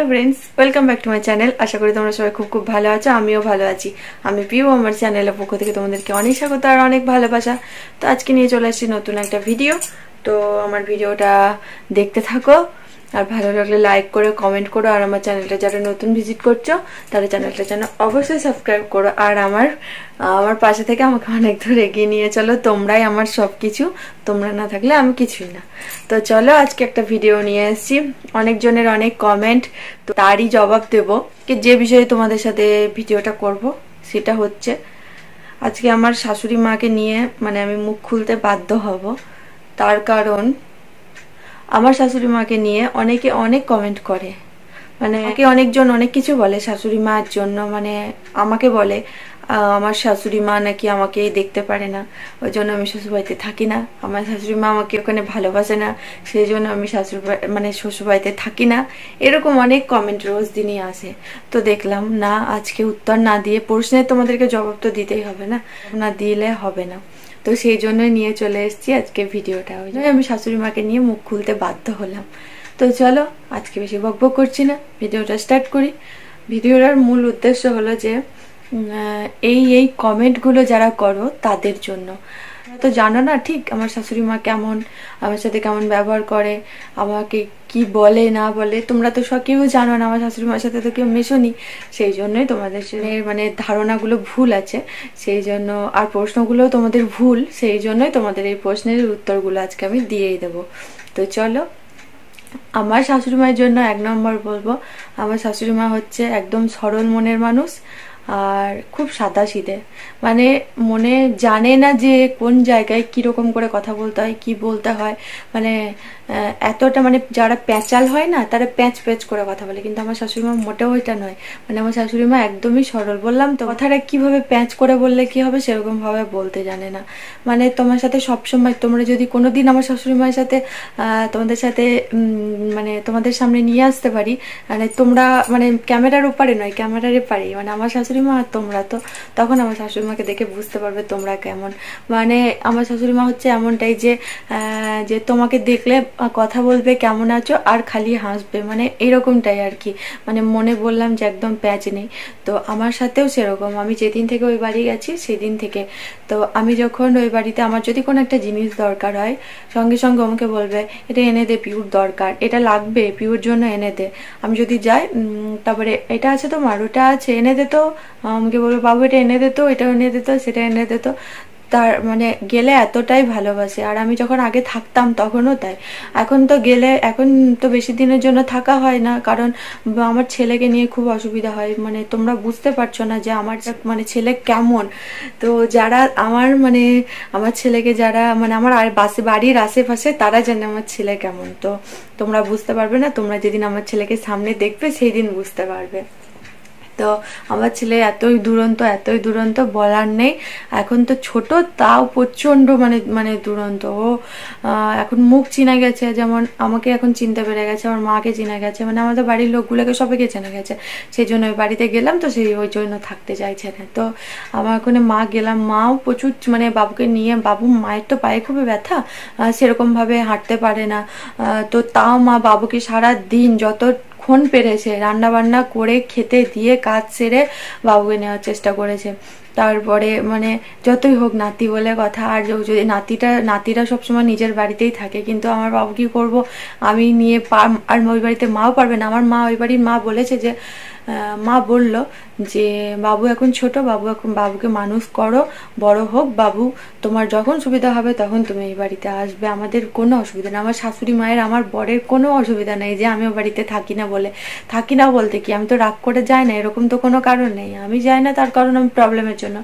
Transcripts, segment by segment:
Hello friends, welcome back to my channel. आशा करी তোমরা সবাই খুব খুব ভালো আছো। আমিও ভালো আছি। আমি পিউ, আমার চ্যানেলের পক্ষ থেকে তোমাদেরকে অনেক স্বাগত আর অনেক ভালোবাসা। তো আজকে নিয়ে চলে আসছি নতুন একটা ভিডিও। তো আমার ভিডিওটা দেখতে থাকো আর ভালো লাগলে লাইক করো, কমেন্ট করো। আর আমার চ্যানেলটা যারা নতুন ভিজিট করছো তাহলে চ্যানেলটা যেন অবশ্যই সাবস্ক্রাইব করো। আর আমার পাশে থেকে আমাকে অনেক দূর এগিয়ে নিয়ে চলো। তোমরাই আমার সবকিছু, তোমরা না থাকলে আমি কিছুই না। তো চলো আজকে একটা ভিডিও নিয়ে এসেছি। অনেকজনের অনেক কমেন্ট, তো তারই জবাব দেব। যে বিষয়ে তোমাদের সাথে ভিডিওটা করব সেটা হচ্ছে আজকে আমার শাশুড়ি মাকে নিয়ে আমি মুখ খুলতে বাধ্য হব। তার কারণ আমার শাশুড়ি মাকে নিয়ে অনেকে অনেক কমেন্ট করে, অনেকজন অনেক কিছু বলে শাশুড়ি মার জন্য। আমাকে বলে আমার শাশুড়ি মা নাকি আমাকে দেখতে পারে না, ওই জন্য আমি শ্বশুরবাড়িতে থাকি না। আমার শাশুড়ি মা আমাকে ওখানে ভালোবাসে না, সেই জন্য আমি শ্বশুরবাড়িতে থাকি না। এরকম অনেক কমেন্ট রোজ দিনই আসে। তো দেখলাম না, আজকে উত্তর না দিয়ে প্রশ্নের তোমাদেরকে জবাব তো দিতেই হবে না, না দিলে হবে না। তো সেই জন্যই নিয়ে চলে এসেছি আজকে ভিডিওটা। ওই জন্য আমি শাশুড়ি মাকে নিয়ে মুখ খুলতে বাধ্য হলাম। তো চলো আজকে বেশি বকবক করছি না, ভিডিওটা স্টার্ট করি। ভিডিওটার মূল উদ্দেশ্য হলো যে এই কমেন্টগুলো যারা করো তাদের জন্য। তো জানো না ঠিক আমার শাশুড়ি মা কেমন, আমার সাথে কেমন ব্যবহার করে, আমাকে কি বলে না বলে। তোমরা তো কেউ জানো না, আমার শাশুড়ি মার সাথে তো কেউ মেশোনি, সেই জন্যই তোমাদের ধারণাগুলো ভুল আছে, সেই জন্য। আর প্রশ্নগুলো তোমাদের ভুল, সেই জন্যই তোমাদের এই প্রশ্নের উত্তরগুলো আজকে আমি দিয়েই দেবো। তো চলো, আমার শাশুড়ি মায়ের জন্য 1 নম্বর বলবো, আমার শাশুড়ি মা হচ্ছে একদম সরল মনের মানুষ আর খুব সাদাসিধে। মনে জানে না যে কোন জায়গায় কিরকম করে কথা বলতে হয়, কি বলতে হয়। এতটা যারা প্যাঁচাল হয় না, তারা প্যাঁচ প্যাঁচ করে কথা বলে, কিন্তু আমার শাশুড়ি মা মোটেও ওইটা নয়। আমার শাশুড়ি মা একদমই সরল। বললাম তো, কথাটা কিভাবে প্যাঁচ করে বললে কি হবে সেরকম ভাবে বলতে জানে না। তোমার সাথে সবসময়, তোমরা যদি কোনোদিন আমার শাশুড়ি মায়ের সাথে তোমাদের সাথে তোমাদের সামনে নিয়ে আসতে পারি, তোমরা ক্যামেরার ওপারে নয়, ক্যামেরার এপারে, আমার শাশুড়ি মা আর তোমরা, তো তখন আমার শাশুড়ি মাকে দেখে বুঝতে পারবে তোমরা কেমন। আমার শাশুড়ি মা হচ্ছে এমনটাই যে তোমাকে দেখলে কথা বলবে কেমন আছো আর খালি হাসবে, এরকমটাই আর কি। মনে বললাম যে একদম প্যাচ নেই। তো আমার সাথেও সেরকম। আমি যেদিন থেকে ওই বাড়ি গেছি সেদিন থেকে, তো আমি যখন ওই বাড়িতে আমার যদি কোনো একটা জিনিস দরকার হয়, সঙ্গে সঙ্গে আমাকে বলবে এটা এনে দে, পিউর দরকার, এটা লাগবে, পিউর জন্য এনে দে। আমি যদি যাই, তারপরে এটা আছে তোমার, ওটা আছে, এনে দে। তো আমাকে বলবো বাবু এটা এনে দে, তো এটা এনে দে, তো সেটা এনে দে। তো তার গেলে এতটাই ভালোবাসে। আর আমি যখন আগে থাকতাম তখনও তাই। এখন তো বেশি দিনের জন্য থাকা হয় না, কারণ আমার ছেলেকে নিয়ে খুব অসুবিধা হয়। তোমরা বুঝতে পারছো না যে আমার ছেলে কেমন। তো যারা আমার ছেলেকে যারা আমার বাড়ির আশেপাশে, তারা জানে আমার ছেলে কেমন। তো তোমরা বুঝতে পারবে না, তোমরা যেদিন আমার ছেলেকে সামনে দেখবে সেই দিন বুঝতে পারবে। তো আমার ছেলে এতই দুরন্ত বলার নেই। এখন তো ছোট, তাও প্রচন্ড দুরন্ত। ও এখন মুখ চিনা গেছে, যেমন আমাকে এখন চিনতে পেরে গেছে, আমার মাকে চিনা গেছে, আমাদের বাড়ির লোকগুলোকে সবাইকে চেনা গেছে। সেই জন্য ওই বাড়িতে গেলাম, তো ওই জন্য থাকতে চাইছে না। তো আমার ওখানে মা গেলাম, মাও প্রচুর বাবুকে নিয়ে, মায়ের তো পায়ে খুবই ব্যথা, সেরকম ভাবে হাঁটতে পারে না। তো তাও মা বাবুকে সারা দিন যতক্ষণ পেরেছে রান্না বান্না করে খেতে দিয়ে কাজ সেরে বাবুকে নেওয়ার চেষ্টা করেছে। তারপরে যতই হোক নাতি বলে কথা। আর যদি নাতিরা সবসময় নিজের বাড়িতেই থাকে, কিন্তু আমার বাবু কি করবো, আমি নিয়ে আর ওই বাড়িতে মাও পারবে না। আমার মা, ওই বাড়ির মা বলেছে যে, মা বলল যে বাবু এখন ছোট, বাবুকে মানুষ করো, বড় হোক বাবু, তোমার যখন সুবিধা হবে তখন তুমি এই বাড়িতে আসবে, আমাদের কোনো অসুবিধা নেই। আমার শাশুড়ি মায়ের, আমার বরের কোনো অসুবিধা নেই যে আমি ও বাড়িতে থাকি না বলতে কি, আমি তো রাগ করে যাই না, এরকম তো কোনো কারণ নেই। আমি যাই না তার কারণ আমি প্রবলেমের জন্য।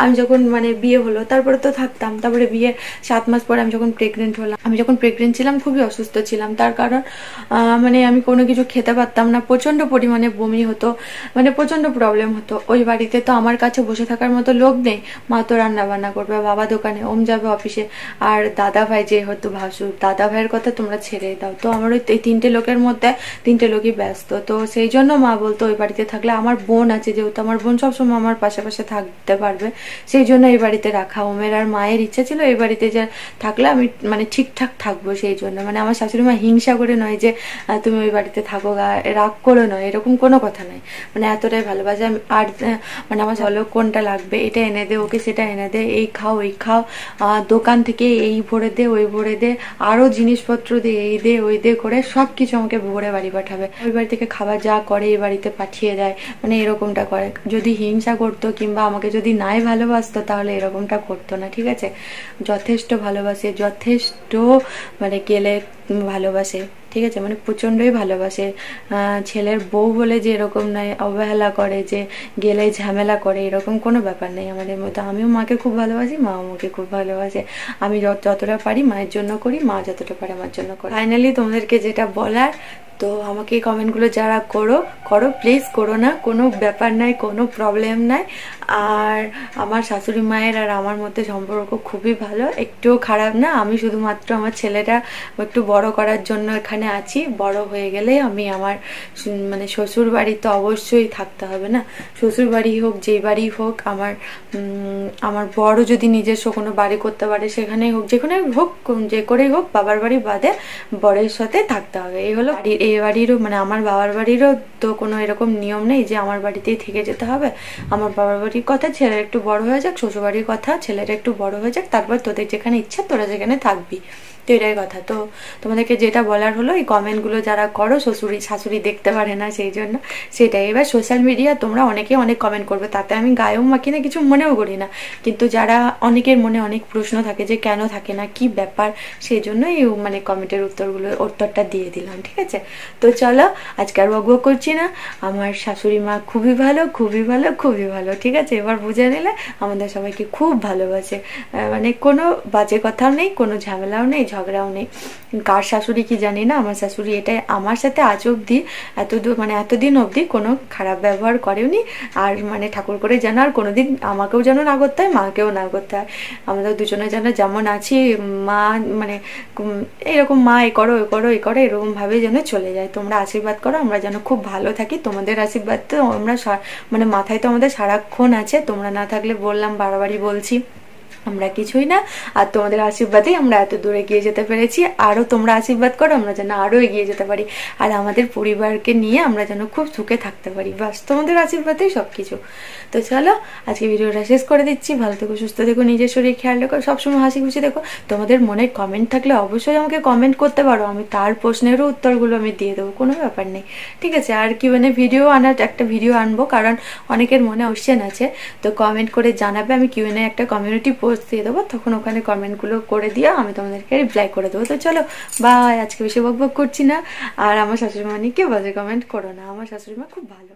আমি যখন বিয়ে হলো তারপরে তো থাকতাম, তারপরে বিয়ের 7 মাস পরে আমি যখন প্রেগনেন্ট হলাম, আমি যখন প্রেগনেন্ট ছিলাম খুবই অসুস্থ ছিলাম। তার কারণ আমি কোনো কিছু খেতে পারতাম না, প্রচন্ড পরিমাণে বমি হতো, প্রচন্ড প্রবলেম প্রবলেম হতো, ওই বাড়িতে তো আমার কাছে বসে থাকার মতো লোক নেই, মা তো রান্না বান্না করবে, বাবা দোকানে, ওম যাবে অফিসে, আর দাদা ভাই যে হতো ভাসুর, দাদা ভাইয়ের কথা তোমরা ছেড়ে দাও। তো আমার ওই 3টে লোকের মধ্যে 3টে লোকই ব্যস্ত। তো সেই জন্য মা বলতো ওই বাড়িতে থাকলে, আমার বোন আছে যেহেতু, আমার বোন সবসময় আমার পাশে পাশে থাকতে পারবে, সেই জন্য এই বাড়িতে রাখা। ওমের আর মায়ের ইচ্ছা ছিল এই বাড়িতে যে থাকলে আমি মানে ঠিকঠাক থাকবো, সেই জন্য। মানে আমার শাশুড়ি মা হিংসা করে নয় যে তুমি ওই বাড়িতে থাকো, রাগ করে নয়, এরকম কোনো কথা নয়, মানে এতটাই ভালোবাসে। আর মানে আমার বলো কোনটা লাগবে, এটা এনে দে, ওকে সেটা এনে দে, এই খাও ওই খাও, দোকান থেকে এই ভরে দে ওই ভরে দে, আরো জিনিসপত্র দে, এই দে ওই দে করে সব কিছু আমাকে ভরে বাড়ি পাঠাবে। ওই বাড়ি থেকে খাবার যা করে এই বাড়িতে পাঠিয়ে দেয়, মানে এরকমটা করে। যদি হিংসা করতো কিংবা আমাকে যদি নাই ভালোবাসতো তাহলে এরকমটা করতো না, ঠিক আছে। যথেষ্ট ভালোবাসে, যথেষ্ট মানে গেলে ভালোবাসে, ঠিক আছে, মানে প্রচন্ডই ভালোবাসে। ছেলের বউ বলে যে এরকম নয় অবহেলা করে, যে গেলে ঝামেলা করে, এরকম কোনো ব্যাপার নেই আমাদের মতো। আমিও মাকে খুব ভালোবাসি, মা আমাকে খুব ভালোবাসে। আমি যতটা পারি মায়ের জন্য করি, মা যতটা পারে আমার জন্য করে। ফাইনালি তোমাদেরকে যেটা বলার, তো আমাকে কমেন্টগুলো যারা করো প্লিজ করো না, কোনো ব্যাপার নাই, কোনো প্রবলেম নাই। আর আমার শাশুড়ি মায়ের আর আমার মধ্যে সম্পর্ক খুবই ভালো, একটুও খারাপ না। আমি শুধুমাত্র আমার ছেলেটা একটু বড় করার জন্য এখানে আছি, বড় হয়ে গেলে আমি আমার মানে শ্বশুর বাড়ি তো অবশ্যই থাকতে হবে না, শ্বশুর বাড়ি হোক যেই বাড়ি হোক, আমার বড় যদি নিজস্ব কোনো বাড়ি করতে পারে সেখানেই হোক, যেখানে হোক, যে করেই হোক, বাবার বাড়ি বাদে বরের সাথে থাকতে হবে। এই হলো এই বাড়িরও, মানে আমার বাবার বাড়িরও তো কোনো এরকম নিয়ম নেই যে আমার বাড়িতেই থেকে যেতে হবে। আমার বাবার বাড়ির কথা ছেলের একটু বড় হয়ে যাক, শ্বশুর বাড়ির কথা ছেলের একটু বড় হয়ে যাক, তারপর তোদের যেখানে ইচ্ছা তোরা যেখানে থাকবি। তো এটাই কথা। তো তোমাদেরকে যেটা বলার হলো, এই কমেন্টগুলো যারা করো শাশুড়ি দেখতে পারে না, সেই জন্য সেটাই। এবার সোশ্যাল মিডিয়া তোমরা অনেকে অনেক কমেন্ট করবে, তাতে আমি গায়েও মাখি না, কিছু মনেও করি না, কিন্তু যারা অনেকের মনে অনেক প্রশ্ন থাকে যে কেন থাকে না, কি ব্যাপার, সেই জন্যই মানে কমেন্টের উত্তরটা দিয়ে দিলাম, ঠিক আছে। তো চলো আজকে আর বকবক করছি না, আমার শাশুড়ি মা খুবই ভালো, খুবই ভালো, খুবই ভালো, ঠিক আছে। এবার বুঝে নিলে আমাদের সবাইকে খুব ভালোবাসে, মানে কোনো বাজে কথাও নেই, কোনো ঝামেলাও নেই, ঝগড়াও নেই। কার শাশুড়ি কি জানি না, আমার শাশুড়ি এটাই আমার সাথে আজ অব্দি মানে এতদিন অবধি কোনো খারাপ ব্যবহার করেনি। আর মানে ঠাকুর করে যেন আর কোনোদিন আমাকেও যেন না করতে হয়, মাকেও না করতে হয়। আমাদের দুজনে যেন যেমন আছি, মা মানে এরকম মা এ করো এ করো এ করো এরকম ভাবে যেন চলে যায়। তোমরা আশীর্বাদ করো, আমরা যেন খুব ভালো থাকি। তোমাদের আশীর্বাদ তো আমরা মানে মাথায় তো আমাদের সারাক্ষণ আছে, তোমরা না থাকলে বললাম বারবারই বলছি আমরা কিছুই না, আর তোমাদের আশীর্বাদেই আমরা এত দূরে এগিয়ে যেতে পেরেছি। আরও তোমরা আশীর্বাদ করো, আমরা যেন আরও এগিয়ে যেতে পারি, আর আমাদের পরিবারকে নিয়ে আমরা যেন খুব সুখে থাকতে পারি। বাস তোমাদের আশীর্বাদেই সব কিছু। তো চলো আজকে ভিডিওটা শেষ করে দিচ্ছি। ভালো থেকো, সুস্থ থেকো, নিজের শরীর খেয়াল রেখো, সবসময় হাসি খুশি দেখো। তোমাদের মনে কমেন্ট থাকলে অবশ্যই আমাকে কমেন্ট করতে পারো, আমি তার প্রশ্নেরও উত্তরগুলো আমি দিয়ে দেবো, কোনো ব্যাপার নেই, ঠিক আছে। আর কি মানে ভিডিও একটা ভিডিও আনবো, কারণ অনেকের মনে কোশ্চেন আছে, তো কমেন্ট করে জানাবে। আমি কিউএনএ একটা কমিউনিটি পোস্ট দিয়ে দেবো, তখন ওখানে কমেন্টগুলো করে দিয়ে আমি তোমাদেরকে রিপ্লাই করে দেবো। তো চলো বাই, আজকে বেশি বকবক করছি না। আর আমার শাশুড়ি মা নিয়ে কেউ বাজে কমেন্ট করো না, আমার শাশুড়ি মা খুব ভালো।